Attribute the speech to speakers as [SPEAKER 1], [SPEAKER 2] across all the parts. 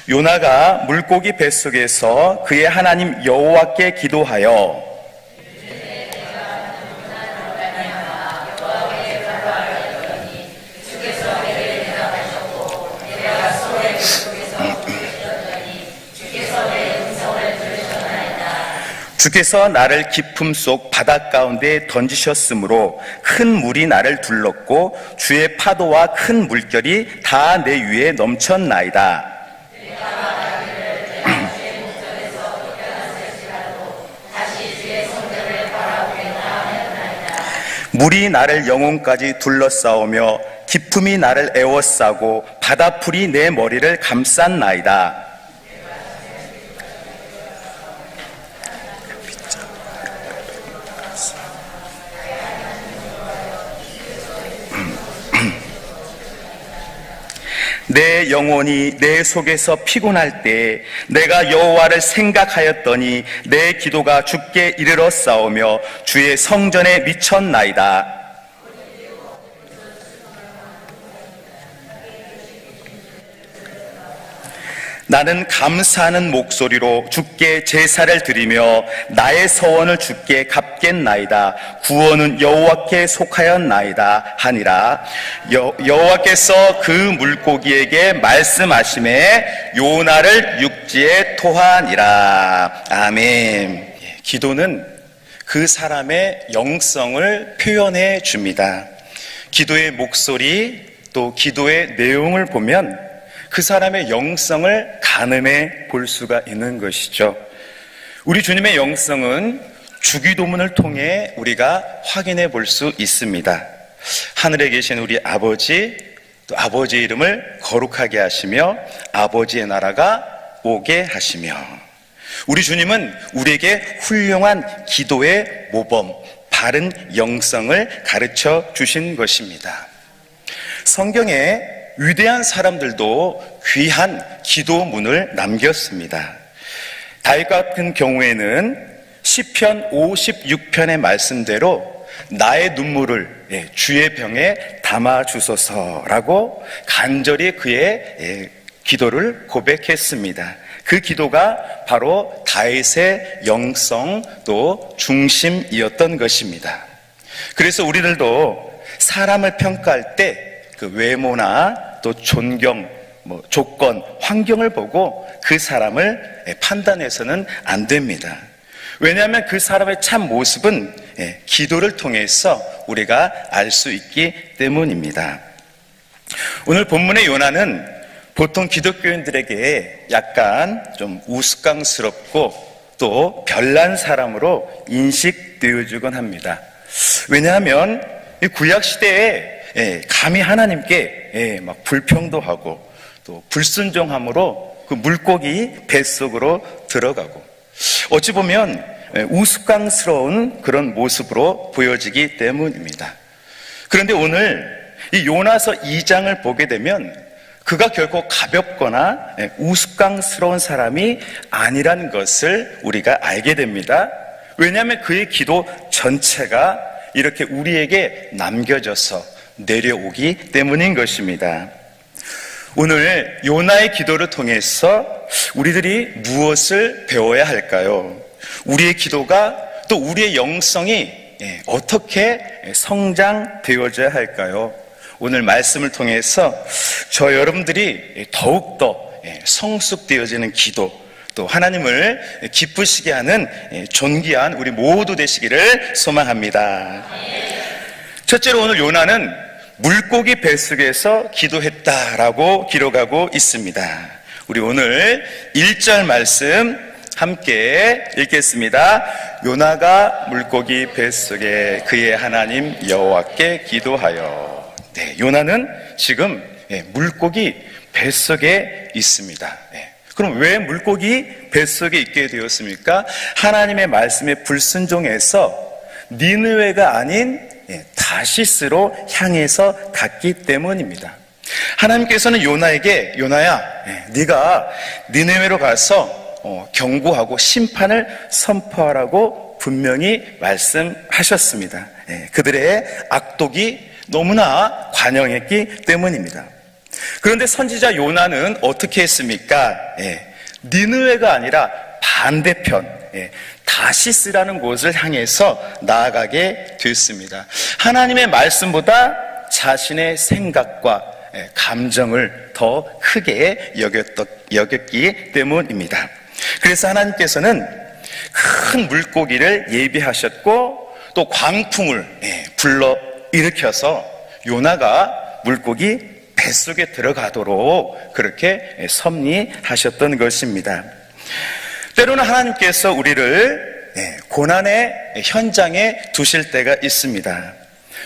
[SPEAKER 1] 요나가 물고기 뱃속에서 그의 하나님 여호와께 기도하여 주께서 나를 깊음 속 바닷 가운데 던지셨으므로 큰 물이 나를 둘렀고 주의 파도와 큰 물결이 다 내 위에 넘쳤나이다. 물이 나를 영혼까지 둘러싸오며 깊음이 나를 에워싸고 바다풀이 내 머리를 감쌌나이다. 내 영혼이 내 속에서 피곤할 때 내가 여호와를 생각하였더니 내 기도가 주께 이르러 싸우며 주의 성전에 미쳤나이다. 나는 감사하는 목소리로 주께 제사를 드리며 나의 서원을 주께 갚겠나이다. 구원은 여호와께 속하였나이다 하니라. 여호와께서 그 물고기에게 말씀하시매 요나를 육지에 토하니라. 아멘. 기도는 그 사람의 영성을 표현해 줍니다. 기도의 목소리 또 기도의 내용을 보면 그 사람의 영성을 가늠해 볼 수가 있는 것이죠. 우리 주님의 영성은 주기도문을 통해 우리가 확인해 볼 수 있습니다. 하늘에 계신 우리 아버지, 또 아버지의 이름을 거룩하게 하시며 아버지의 나라가 오게 하시며, 우리 주님은 우리에게 훌륭한 기도의 모범, 바른 영성을 가르쳐 주신 것입니다. 성경에 위대한 사람들도 귀한 기도문을 남겼습니다. 다윗 같은 경우에는 시편 56편의 말씀대로 나의 눈물을 주의 병에 담아주소서라고 간절히 그의 기도를 고백했습니다. 그 기도가 바로 다윗의 영성 또 중심이었던 것입니다. 그래서 우리들도 사람을 평가할 때 그 외모나 또 존경, 조건, 환경을 보고 그 사람을 판단해서는 안 됩니다. 왜냐하면 그 사람의 참 모습은 기도를 통해서 우리가 알 수 있기 때문입니다. 오늘 본문의 요나는 보통 기독교인들에게 약간 좀 우스꽝스럽고 또 별난 사람으로 인식되어지곤 합니다. 왜냐하면 이 구약 시대에 감히 하나님께 막 불평도 하고 또 불순종함으로 그 물고기 뱃속으로 들어가고, 어찌 보면 우스꽝스러운 그런 모습으로 보여지기 때문입니다. 그런데 오늘 이 요나서 2장을 보게 되면 그가 결코 가볍거나 우스꽝스러운 사람이 아니라는 것을 우리가 알게 됩니다. 왜냐하면 그의 기도 전체가 이렇게 우리에게 남겨져서 내려오기 때문인 것입니다. 오늘 요나의 기도를 통해서 우리들이 무엇을 배워야 할까요? 우리의 기도가 또 우리의 영성이 어떻게 성장되어져야 할까요? 오늘 말씀을 통해서 저 여러분들이 더욱더 성숙되어지는 기도, 또 하나님을 기쁘시게 하는 존귀한 우리 모두 되시기를 소망합니다. 첫째로 오늘 요나는 물고기 뱃속에서 기도했다라고 기록하고 있습니다. 우리 오늘 1절 말씀 함께 읽겠습니다. 요나가 물고기 뱃속에 그의 하나님 여호와께 기도하여. 요나는 지금 물고기 뱃속에 있습니다. 그럼 왜 물고기 뱃속에 있게 되었습니까? 하나님의 말씀에 불순종해서 니느웨가 아닌 다시스로 향해서 갔기 때문입니다. 하나님께서는 요나에게, 요나야, 네가 니느웨로 가서 경고하고 심판을 선포하라고 분명히 말씀하셨습니다. 그들의 악독이 너무나 관영했기 때문입니다. 그런데 선지자 요나는 어떻게 했습니까? 니느웨가 아니라 반대편 다시스라는 곳을 향해서 나아가게 됐습니다. 하나님의 말씀보다 자신의 생각과 감정을 더 크게 여겼기 때문입니다. 그래서 하나님께서는 큰 물고기를 예비하셨고 또 광풍을 불러일으켜서 요나가 물고기 뱃속에 들어가도록 그렇게 섭리하셨던 것입니다. 때로는 하나님께서 우리를 고난의 현장에 두실 때가 있습니다.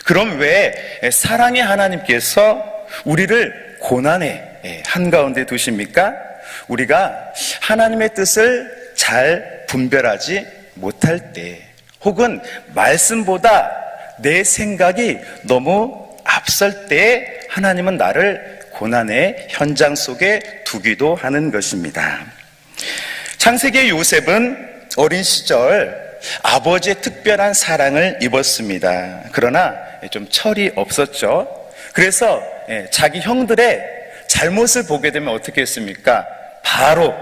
[SPEAKER 1] 그럼 왜 사랑의 하나님께서 우리를 고난의 한가운데 두십니까? 우리가 하나님의 뜻을 잘 분별하지 못할 때, 혹은 말씀보다 내 생각이 너무 앞설 때 하나님은 나를 고난의 현장 속에 두기도 하는 것입니다. 창세기의 요셉은 어린 시절 아버지의 특별한 사랑을 입었습니다. 그러나 좀 철이 없었죠. 그래서 자기 형들의 잘못을 보게 되면 어떻게 했습니까? 바로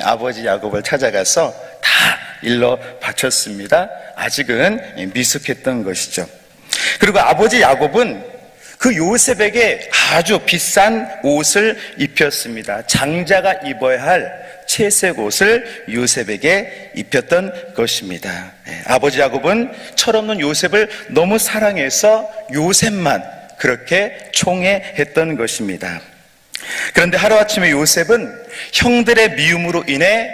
[SPEAKER 1] 아버지 야곱을 찾아가서 다 일러 바쳤습니다. 아직은 미숙했던 것이죠. 그리고 아버지 야곱은 그 요셉에게 아주 비싼 옷을 입혔습니다. 장자가 입어야 할 채색 옷을 요셉에게 입혔던 것입니다. 아버지 야곱은 철없는 요셉을 너무 사랑해서 요셉만 그렇게 총애했던 것입니다. 그런데 하루아침에 요셉은 형들의 미움으로 인해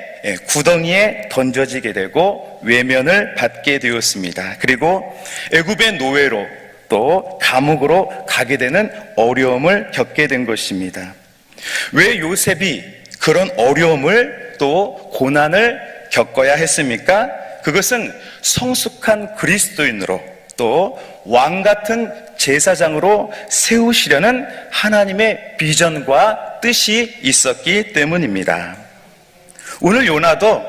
[SPEAKER 1] 구덩이에 던져지게 되고 외면을 받게 되었습니다. 그리고 애굽의 노예로 또 감옥으로 가게 되는 어려움을 겪게 된 것입니다. 왜 요셉이 그런 어려움을 또 고난을 겪어야 했습니까? 그것은 성숙한 그리스도인으로 또 왕같은 제사장으로 세우시려는 하나님의 비전과 뜻이 있었기 때문입니다. 오늘 요나도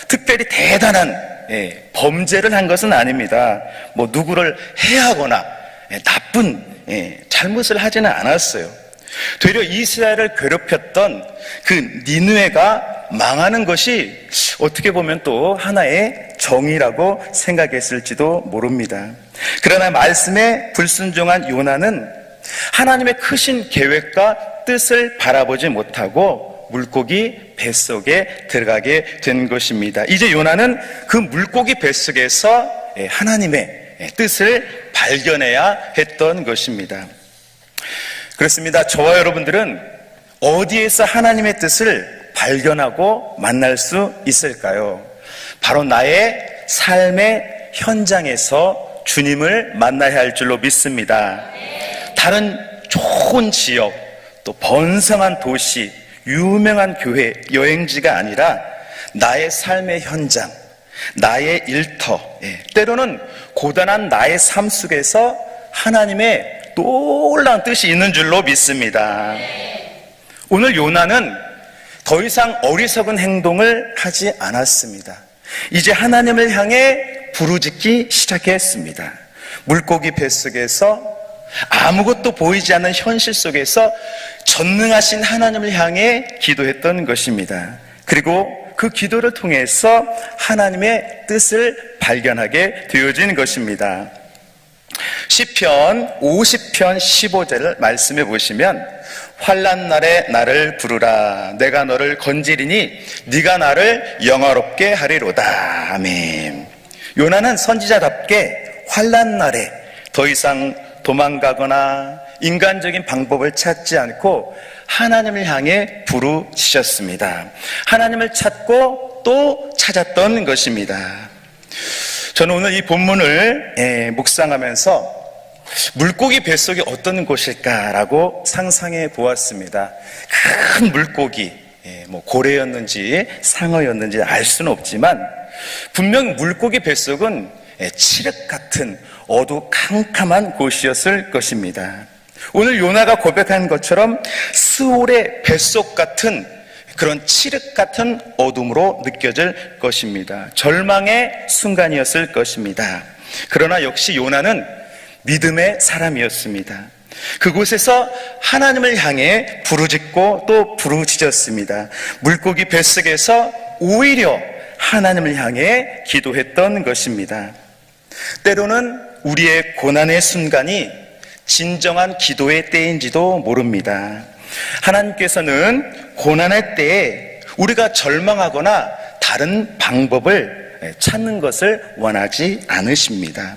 [SPEAKER 1] 특별히 대단한 범죄를 한 것은 아닙니다. 누구를 해하거나 나쁜 잘못을 하지는 않았어요. 되려 이스라엘을 괴롭혔던 그 니느웨가 망하는 것이 어떻게 보면 또 하나의 정의라고 생각했을지도 모릅니다. 그러나 말씀에 불순종한 요나는 하나님의 크신 계획과 뜻을 바라보지 못하고 물고기 뱃속에 들어가게 된 것입니다. 이제 요나는 그 물고기 뱃속에서 하나님의 뜻을 발견해야 했던 것입니다. 그렇습니다. 저와 여러분들은 어디에서 하나님의 뜻을 발견하고 만날 수 있을까요? 바로 나의 삶의 현장에서 주님을 만나야 할 줄로 믿습니다. 다른 좋은 지역, 또 번성한 도시, 유명한 교회, 여행지가 아니라 나의 삶의 현장, 나의 일터, 때로는 고단한 나의 삶 속에서 하나님의 놀라운 뜻이 있는 줄로 믿습니다. 오늘 요나는 더 이상 어리석은 행동을 하지 않았습니다. 이제 하나님을 향해 부르짖기 시작했습니다. 물고기 뱃속에서 아무것도 보이지 않는 현실 속에서 전능하신 하나님을 향해 기도했던 것입니다. 그리고 그 기도를 통해서 하나님의 뜻을 발견하게 되어진 것입니다. 시편 50편 15절을 말씀해 보시면 환난 날에 나를 부르라 내가 너를 건지리니 네가 나를 영화롭게 하리로다. 아멘. 요나는 선지자답게 환난 날에 더 이상 도망가거나 인간적인 방법을 찾지 않고 하나님을 향해 부르짖었습니다. 하나님을 찾고 또 찾았던 것입니다. 저는 오늘 이 본문을 묵상하면서 물고기 뱃속이 어떤 곳일까라고 상상해 보았습니다. 큰 물고기, 고래였는지 상어였는지 알 수는 없지만 분명 물고기 뱃속은 칠흑 같은 어두캄캄한 곳이었을 것입니다. 오늘 요나가 고백한 것처럼 스올의 뱃속 같은 그런 칠흑 같은 어둠으로 느껴질 것입니다. 절망의 순간이었을 것입니다. 그러나 역시 요나는 믿음의 사람이었습니다. 그곳에서 하나님을 향해 부르짖고 또 부르짖었습니다. 물고기 뱃속에서 오히려 하나님을 향해 기도했던 것입니다. 때로는 우리의 고난의 순간이 진정한 기도의 때인지도 모릅니다. 하나님께서는 고난의 때에 우리가 절망하거나 다른 방법을 찾는 것을 원하지 않으십니다.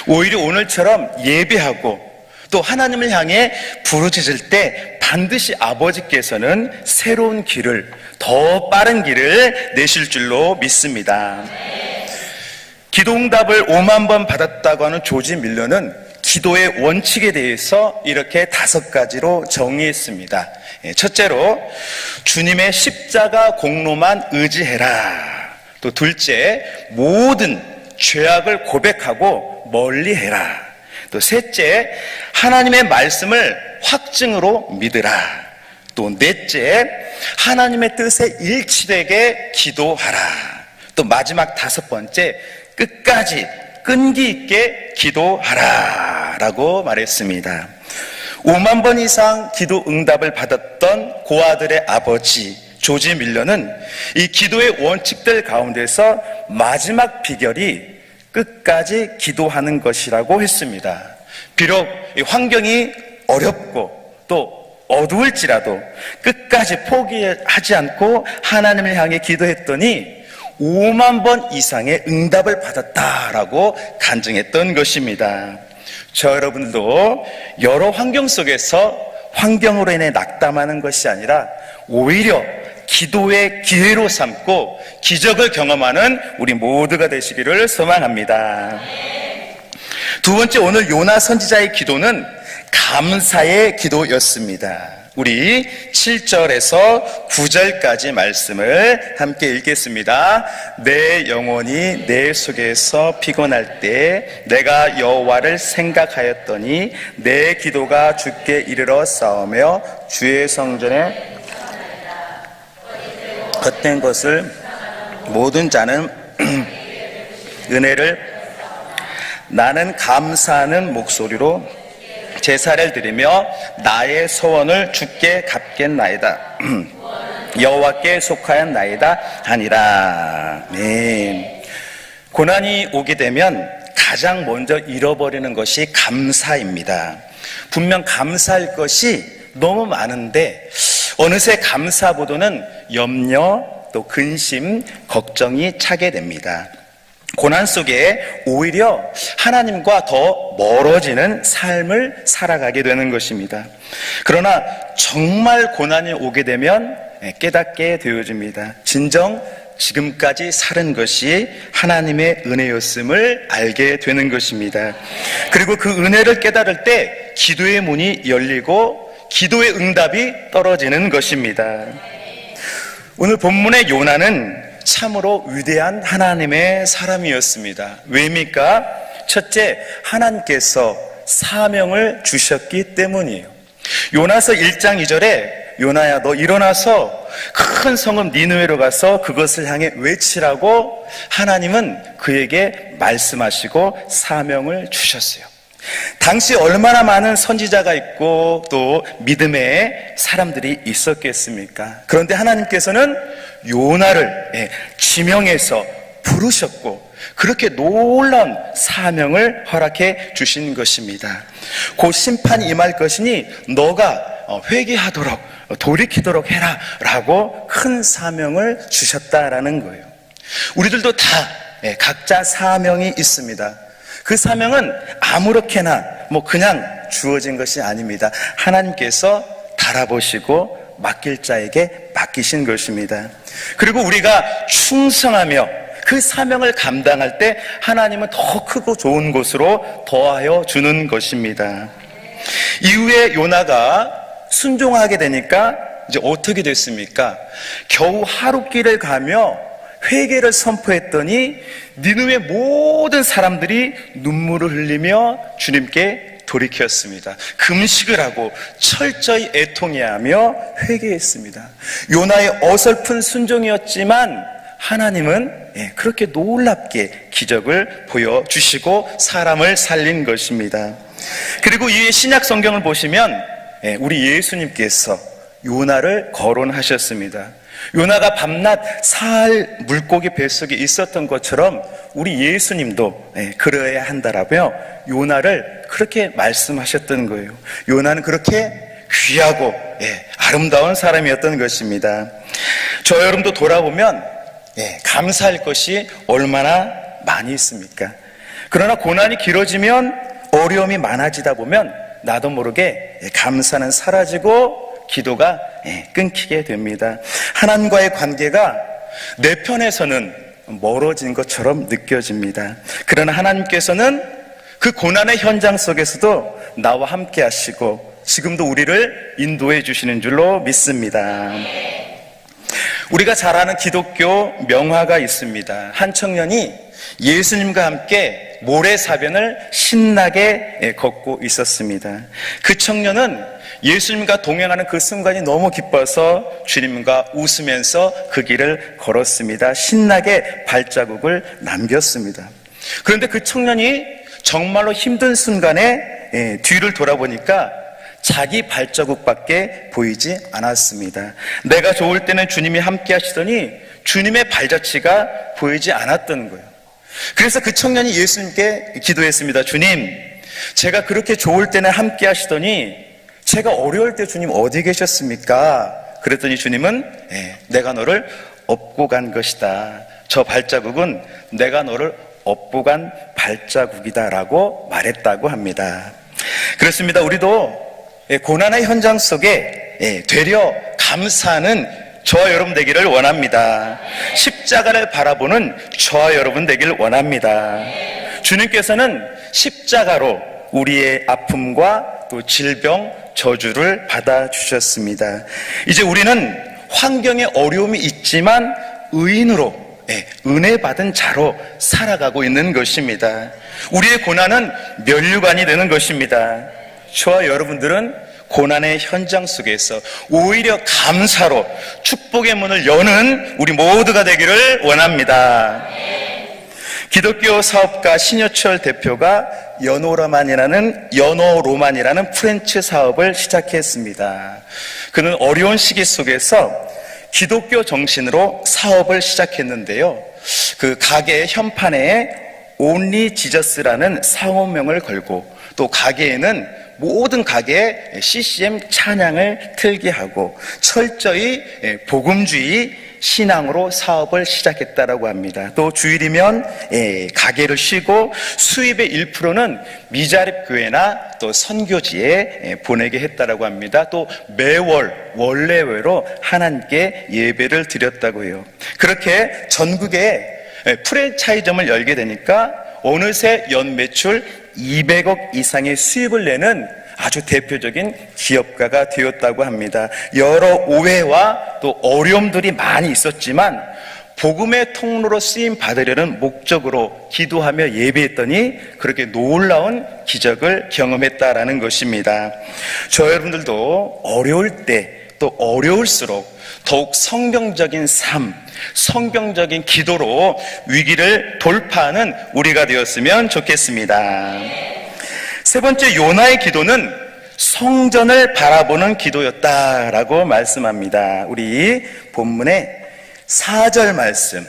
[SPEAKER 1] 오히려 오늘처럼 예배하고 또 하나님을 향해 부르짖을 때 반드시 아버지께서는 새로운 길을, 더 빠른 길을 내실 줄로 믿습니다. 기도응답을 5만 번 받았다고 하는 조지 밀러는 기도의 원칙에 대해서 이렇게 5가지로 정의했습니다. 첫째로, 주님의 십자가 공로만 의지해라. 또 둘째, 모든 죄악을 고백하고 멀리해라. 또 셋째, 하나님의 말씀을 확증으로 믿으라. 또 넷째, 하나님의 뜻에 일치되게 기도하라. 또 마지막 5번째, 끝까지 끈기 있게 기도하라 라고 말했습니다. 5만 번 이상 기도 응답을 받았던 고아들의 아버지 조지 밀러는 이 기도의 원칙들 가운데서 마지막 비결이 끝까지 기도하는 것이라고 했습니다. 비록 환경이 어렵고 또 어두울지라도 끝까지 포기하지 않고 하나님을 향해 기도했더니 5만 번 이상의 응답을 받았다라고 간증했던 것입니다. 저 여러분도 여러 환경 속에서 환경으로 인해 낙담하는 것이 아니라 오히려 기도의 기회로 삼고 기적을 경험하는 우리 모두가 되시기를 소망합니다. 두 번째, 오늘 요나 선지자의 기도는 감사의 기도였습니다. 우리 7절에서 9절까지 말씀을 함께 읽겠습니다. 내 영혼이 내 속에서 피곤할 때 내가 여호와를 생각하였더니 내 기도가 주께 이르러 싸우며 주의 성전에 헛된 것을 모든 자는 은혜를 나는 감사하는 목소리로 제사를 드리며 나의 소원을 주께 갚겠나이다. 여호와께 속하였나이다 하니라. 네. 고난이 오게 되면 가장 먼저 잃어버리는 것이 감사입니다. 분명 감사할 것이 너무 많은데 어느새 감사보다는 염려, 또 근심, 걱정이 차게 됩니다. 고난 속에 오히려 하나님과 더 멀어지는 삶을 살아가게 되는 것입니다. 그러나 정말 고난이 오게 되면 깨닫게 되어집니다. 진정 지금까지 살은 것이 하나님의 은혜였음을 알게 되는 것입니다. 그리고 그 은혜를 깨달을 때 기도의 문이 열리고 기도의 응답이 떨어지는 것입니다. 오늘 본문의 요나는 참으로 위대한 하나님의 사람이었습니다. 왜입니까? 첫째, 하나님께서 사명을 주셨기 때문이에요. 요나서 1장 2절에 요나야 너 일어나서 큰 성읍 니느웨로 가서 그것을 향해 외치라고 하나님은 그에게 말씀하시고 사명을 주셨어요. 당시 얼마나 많은 선지자가 있고 또 믿음의 사람들이 있었겠습니까? 그런데 하나님께서는 요나를 지명해서 부르셨고 그렇게 놀라운 사명을 허락해 주신 것입니다. 곧 심판이 임할 것이니 너가 회개하도록 돌이키도록 해라 라고 큰 사명을 주셨다라는 거예요. 우리들도 다 각자 사명이 있습니다. 그 사명은 아무렇게나 그냥 주어진 것이 아닙니다. 하나님께서 달아보시고 맡길 자에게 맡기신 것입니다. 그리고 우리가 충성하며 그 사명을 감당할 때 하나님은 더 크고 좋은 곳으로 더하여 주는 것입니다. 이후에 요나가 순종하게 되니까 이제 어떻게 됐습니까? 겨우 하룻길을 가며 회개를 선포했더니 니느웨 모든 사람들이 눈물을 흘리며 주님께 돌이켰습니다. 금식을 하고 철저히 애통해하며 회개했습니다. 요나의 어설픈 순종이었지만 하나님은 그렇게 놀랍게 기적을 보여주시고 사람을 살린 것입니다. 그리고 이 신약 성경을 보시면 우리 예수님께서 요나를 거론하셨습니다. 요나가 밤낮 살 물고기 뱃속에 있었던 것처럼 우리 예수님도 그러해야 한다라며 요나를 그렇게 말씀하셨던 거예요. 요나는 그렇게 귀하고 아름다운 사람이었던 것입니다. 저 여러분도 돌아보면 감사할 것이 얼마나 많이 있습니까? 그러나 고난이 길어지면, 어려움이 많아지다 보면 나도 모르게 감사는 사라지고 기도가 끊기게 됩니다. 하나님과의 관계가 내 편에서는 멀어진 것처럼 느껴집니다. 그러나 하나님께서는 그 고난의 현장 속에서도 나와 함께 하시고 지금도 우리를 인도해 주시는 줄로 믿습니다. 우리가 잘 아는 기독교 명화가 있습니다. 한 청년이 예수님과 함께 모래사변을 신나게 걷고 있었습니다. 그 청년은 예수님과 동행하는 그 순간이 너무 기뻐서 주님과 웃으면서 그 길을 걸었습니다. 신나게 발자국을 남겼습니다. 그런데 그 청년이 정말로 힘든 순간에 뒤를 돌아보니까 자기 발자국밖에 보이지 않았습니다. 내가 좋을 때는 주님이 함께 하시더니 주님의 발자취가 보이지 않았던 거예요. 그래서 그 청년이 예수님께 기도했습니다. 주님, 제가 그렇게 좋을 때는 함께 하시더니 제가 어려울 때 주님 어디 계셨습니까? 그랬더니 주님은 내가 너를 업고 간 것이다. 저 발자국은 내가 너를 업고 간 발자국이다 라고 말했다고 합니다. 그렇습니다. 우리도 고난의 현장 속에 되려 감사하는 저와 여러분 되기를 원합니다. 십자가를 바라보는 저와 여러분 되기를 원합니다. 주님께서는 십자가로 우리의 아픔과 또 질병, 저주를 받아주셨습니다. 이제 우리는 환경에 어려움이 있지만 의인으로 은혜 받은 자로 살아가고 있는 것입니다. 우리의 고난은 면류관이 되는 것입니다. 저와 여러분들은 고난의 현장 속에서 오히려 감사로 축복의 문을 여는 우리 모두가 되기를 원합니다. 기독교 사업가 신여철 대표가 연호로만이라는 프렌치 사업을 시작했습니다. 그는 어려운 시기 속에서 기독교 정신으로 사업을 시작했는데요. 그 가게의 현판에 Only Jesus라는 상호명을 걸고 또 가게에는 모든 가게에 CCM 찬양을 틀게 하고 철저히 복음주의 신앙으로 사업을 시작했다라고 합니다. 또 주일이면 가게를 쉬고 수입의 1%는 미자립교회나 또 선교지에 보내게 했다라고 합니다. 또 매월 원래외로 하나님께 예배를 드렸다고 해요. 그렇게 전국에 프랜차이즈점을 열게 되니까 어느새 연매출 200억 이상의 수입을 내는 아주 대표적인 기업가가 되었다고 합니다. 여러 오해와 또 어려움들이 많이 있었지만 복음의 통로로 쓰임 받으려는 목적으로 기도하며 예배했더니 그렇게 놀라운 기적을 경험했다라는 것입니다. 저 여러분들도 어려울 때 또 어려울수록 더욱 성경적인 삶, 성경적인 기도로 위기를 돌파하는 우리가 되었으면 좋겠습니다. 세 번째, 요나의 기도는 성전을 바라보는 기도였다라고 말씀합니다. 우리 본문의 4절 말씀,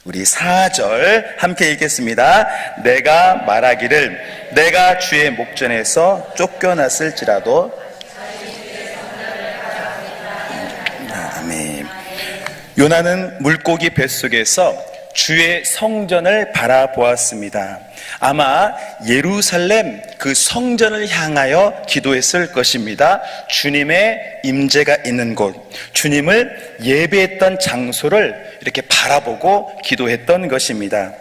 [SPEAKER 1] 우리 4절 함께 읽겠습니다. 내가 말하기를 내가 주의 목전에서 쫓겨났을지라도. 아멘. 요나는 물고기 뱃속에서 주의 성전을 바라보았습니다. 아마 예루살렘 그 성전을 향하여 기도했을 것입니다. 주님의 임재가 있는 곳, 주님을 예배했던 장소를 이렇게 바라보고 기도했던 것입니다.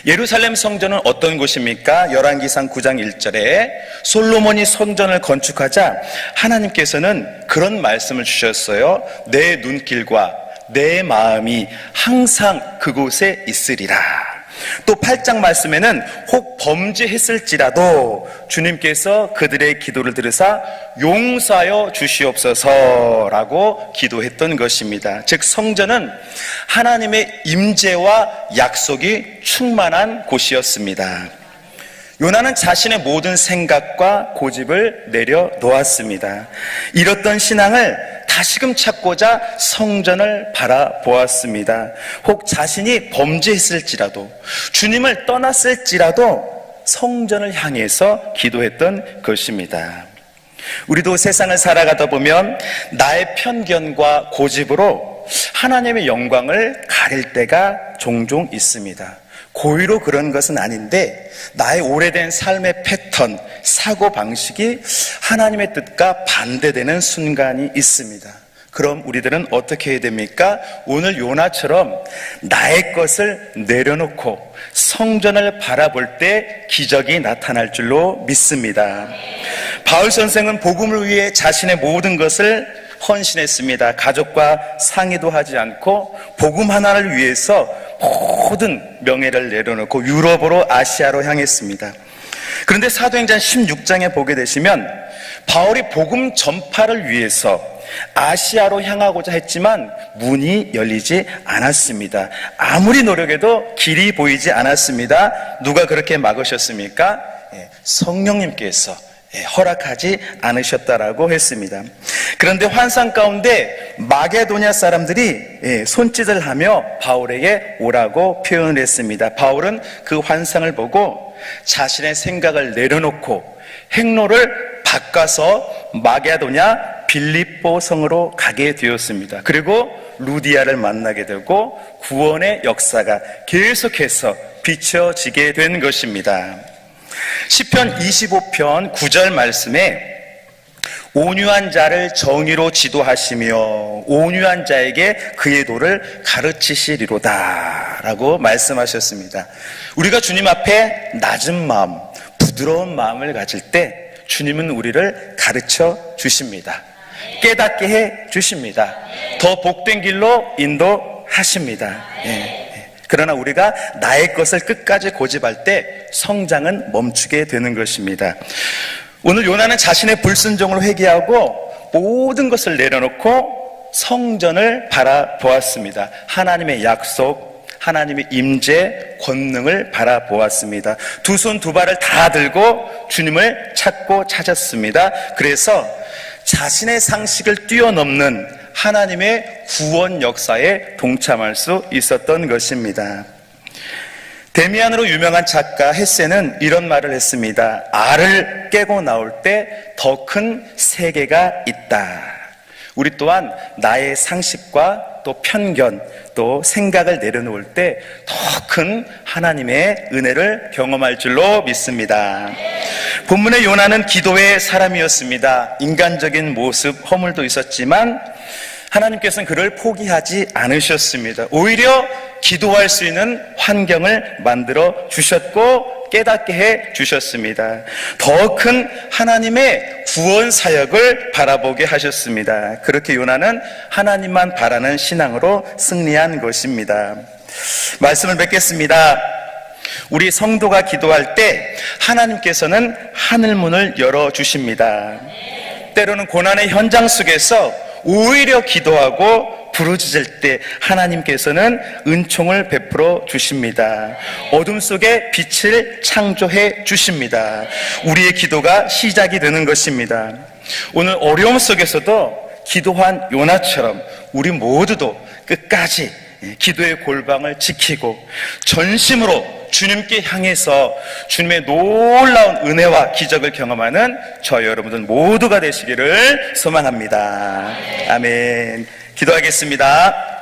[SPEAKER 1] 예루살렘 성전은 어떤 곳입니까? 열왕기상 9장 1절에 솔로몬이 성전을 건축하자 하나님께서는 그런 말씀을 주셨어요. 내 눈길과 내 마음이 항상 그곳에 있으리라. 또 8장 말씀에는 혹 범죄했을지라도 주님께서 그들의 기도를 들으사 용서하여 주시옵소서라고 기도했던 것입니다. 즉 성전은 하나님의 임재와 약속이 충만한 곳이었습니다. 요나는 자신의 모든 생각과 고집을 내려놓았습니다. 잃었던 신앙을 다시금 찾고자 성전을 바라보았습니다. 혹 자신이 범죄했을지라도, 주님을 떠났을지라도 성전을 향해서 기도했던 것입니다. 우리도 세상을 살아가다 보면 나의 편견과 고집으로 하나님의 영광을 가릴 때가 종종 있습니다. 고의로 그런 것은 아닌데 나의 오래된 삶의 패턴, 사고방식이 하나님의 뜻과 반대되는 순간이 있습니다. 그럼 우리들은 어떻게 해야 됩니까? 오늘 요나처럼 나의 것을 내려놓고 성전을 바라볼 때 기적이 나타날 줄로 믿습니다. 바울 선생은 복음을 위해 자신의 모든 것을 헌신했습니다. 가족과 상의도 하지 않고 복음 하나를 위해서 모든 명예를 내려놓고 유럽으로 아시아로 향했습니다. 그런데 사도행전 16장에 보게 되시면 바울이 복음 전파를 위해서 아시아로 향하고자 했지만 문이 열리지 않았습니다. 아무리 노력해도 길이 보이지 않았습니다. 누가 그렇게 막으셨습니까? 성령님께서 허락하지 않으셨다라고 했습니다. 그런데 환상 가운데 마게도냐 사람들이 손짓을 하며 바울에게 오라고 표현을 했습니다. 바울은 그 환상을 보고 자신의 생각을 내려놓고 행로를 바꿔서 마게도냐 빌립보 성으로 가게 되었습니다. 그리고 루디아를 만나게 되고 구원의 역사가 계속해서 비춰지게 된 것입니다. 시편 25편 9절 말씀에 온유한 자를 정의로 지도하시며 온유한 자에게 그의 도를 가르치시리로다 라고 말씀하셨습니다. 우리가 주님 앞에 낮은 마음, 부드러운 마음을 가질 때 주님은 우리를 가르쳐 주십니다. 깨닫게 해 주십니다. 더 복된 길로 인도하십니다. 그러나 우리가 나의 것을 끝까지 고집할 때 성장은 멈추게 되는 것입니다. 오늘 요나는 자신의 불순종을 회개하고 모든 것을 내려놓고 성전을 바라보았습니다. 하나님의 약속, 하나님의 임재, 권능을 바라보았습니다. 두 손 두 발을 다 들고 주님을 찾고 찾았습니다. 그래서 자신의 상식을 뛰어넘는 하나님의 구원 역사에 동참할 수 있었던 것입니다. 데미안으로 유명한 작가 헤세는 이런 말을 했습니다. 알을 깨고 나올 때 더 큰 세계가 있다. 우리 또한 나의 상식과 또 편견, 또 생각을 내려놓을 때 더 큰 하나님의 은혜를 경험할 줄로 믿습니다. 본문의 요나는 기도의 사람이었습니다. 인간적인 모습, 허물도 있었지만 하나님께서는 그를 포기하지 않으셨습니다. 오히려 기도할 수 있는 환경을 만들어 주셨고 깨닫게 해 주셨습니다. 더 큰 하나님의 구원 사역을 바라보게 하셨습니다. 그렇게 요나는 하나님만 바라는 신앙으로 승리한 것입니다. 말씀을 맺겠습니다. 우리 성도가 기도할 때 하나님께서는 하늘문을 열어주십니다. 때로는 고난의 현장 속에서 오히려 기도하고 부르짖을 때 하나님께서는 은총을 베풀어 주십니다. 어둠 속에 빛을 창조해 주십니다. 우리의 기도가 시작이 되는 것입니다. 오늘 어려움 속에서도 기도한 요나처럼 우리 모두도 끝까지 기도의 골방을 지키고 전심으로 주님께 향해서 주님의 놀라운 은혜와 기적을 경험하는 저희 여러분들 모두가 되시기를 소망합니다. 아멘. 기도하겠습니다.